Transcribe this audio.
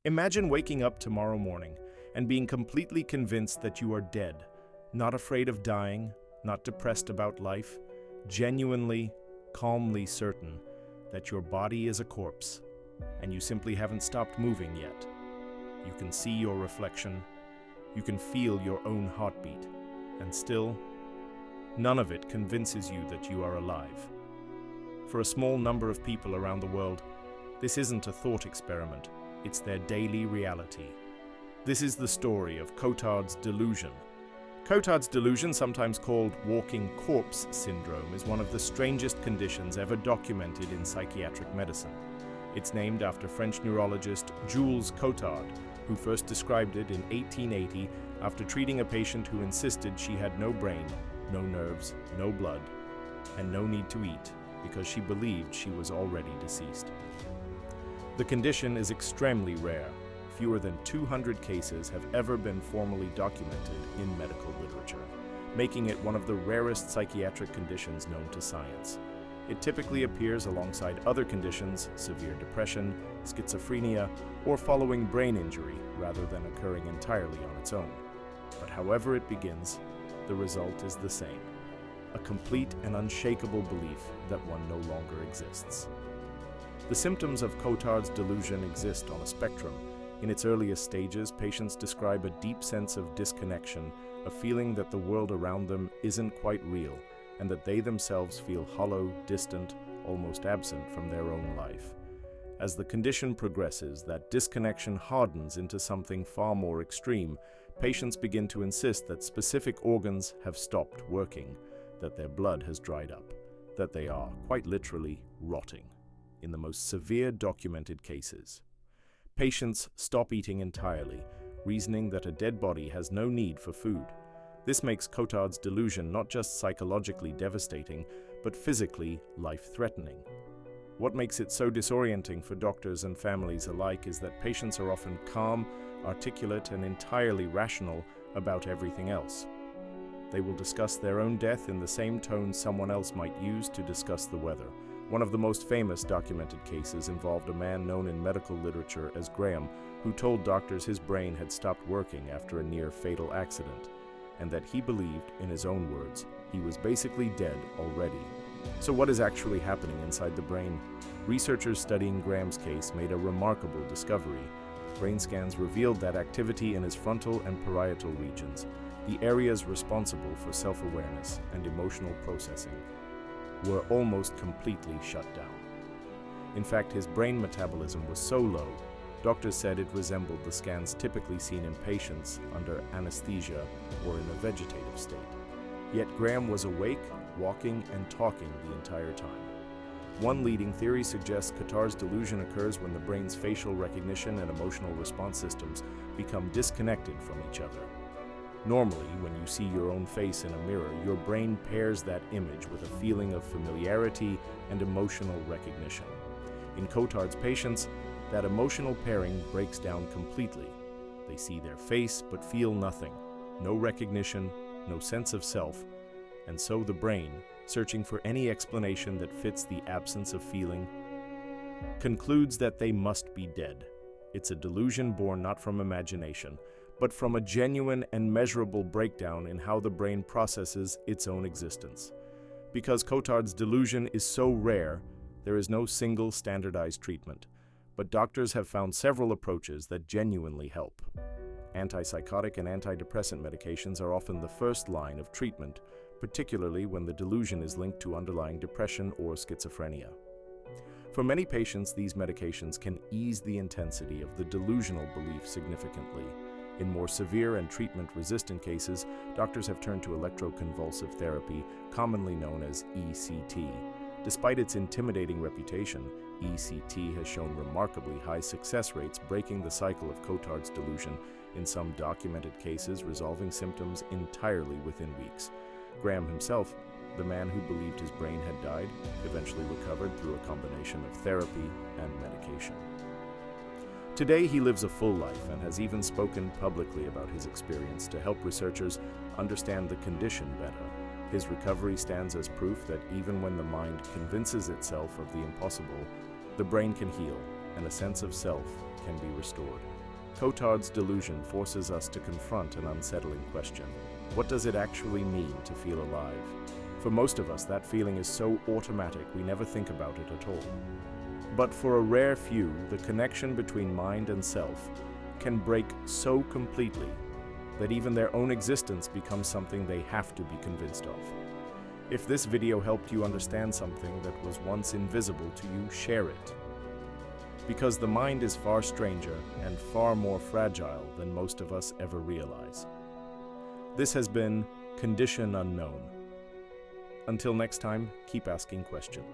Imagine waking up tomorrow morning and being completely convinced that you are dead, not afraid of dying, not depressed about life, genuinely, calmly certain that your body is a corpse and you simply haven't stopped moving yet. You can see your reflection, you can feel your own heartbeat, and still, none of it convinces you that you are alive. For a small number of people around the world, this isn't a thought experiment, it's their daily reality. This is the story of Cotard's delusion. Cotard's delusion, sometimes called walking corpse syndrome, is one of the strangest conditions ever documented in psychiatric medicine. It's named after French neurologist Jules Cotard, who first described it in 1880 after treating a patient who insisted she had no brain, no nerves, no blood, and no need to eat because she believed she was already deceased. The condition is extremely rare. Fewer than 200 cases have ever been formally documented in medical literature, making it one of the rarest psychiatric conditions known to science. It typically appears alongside other conditions, severe depression, schizophrenia, or following brain injury, rather than occurring entirely on its own. But however it begins, the result is the same: a complete and unshakable belief that one no longer exists. The symptoms of Cotard's delusion exist on a spectrum. In its earliest stages, patients describe a deep sense of disconnection, a feeling that the world around them isn't quite real, and that they themselves feel hollow, distant, almost absent from their own life. As the condition progresses, that disconnection hardens into something far more extreme. Patients begin to insist that specific organs have stopped working, that their blood has dried up, that they are, quite literally, rotting. In the most severe documented cases, patients stop eating entirely, reasoning that a dead body has no need for food. This makes Cotard's delusion not just psychologically devastating, but physically life-threatening. What makes it so disorienting for doctors and families alike is that patients are often calm, articulate, and entirely rational about everything else. They will discuss their own death in the same tone someone else might use to discuss the weather. One of the most famous documented cases involved a man known in medical literature as Graham, who told doctors his brain had stopped working after a near-fatal accident, and that he believed, in his own words, he was basically dead already. So what is actually happening inside the brain? Researchers studying Graham's case made a remarkable discovery. Brain scans revealed that activity in his frontal and parietal regions, the areas responsible for self-awareness and emotional processing, were almost completely shut down. In fact, his brain metabolism was so low, doctors said it resembled the scans typically seen in patients under anesthesia or in a vegetative state. Yet Graham was awake, walking, and talking the entire time. One leading theory suggests Cotard's delusion occurs when the brain's facial recognition and emotional response systems become disconnected from each other. Normally, when you see your own face in a mirror, your brain pairs that image with a feeling of familiarity and emotional recognition. In Cotard's patients, that emotional pairing breaks down completely. They see their face but feel nothing, no recognition, no sense of self, and so the brain, searching for any explanation that fits the absence of feeling, concludes that they must be dead. It's a delusion born not from imagination, but from a genuine and measurable breakdown in how the brain processes its own existence. Because Cotard's delusion is so rare, there is no single standardized treatment, but doctors have found several approaches that genuinely help. Antipsychotic and antidepressant medications are often the first line of treatment, particularly when the delusion is linked to underlying depression or schizophrenia. For many patients, these medications can ease the intensity of the delusional belief significantly. In more severe and treatment-resistant cases, doctors have turned to electroconvulsive therapy, commonly known as ECT. Despite its intimidating reputation, ECT has shown remarkably high success rates breaking the cycle of Cotard's delusion, in some documented cases resolving symptoms entirely within weeks. Graham himself, the man who believed his brain had died, eventually recovered through a combination of therapy and medication. Today, he lives a full life and has even spoken publicly about his experience to help researchers understand the condition better. His recovery stands as proof that even when the mind convinces itself of the impossible, the brain can heal and a sense of self can be restored. Cotard's delusion forces us to confront an unsettling question. What does it actually mean to feel alive? For most of us, that feeling is so automatic we never think about it at all. But for a rare few, the connection between mind and self can break so completely that even their own existence becomes something they have to be convinced of. If this video helped you understand something that was once invisible to you, share it. Because the mind is far stranger and far more fragile than most of us ever realize. This has been Condition Unknown. Until next time, keep asking questions.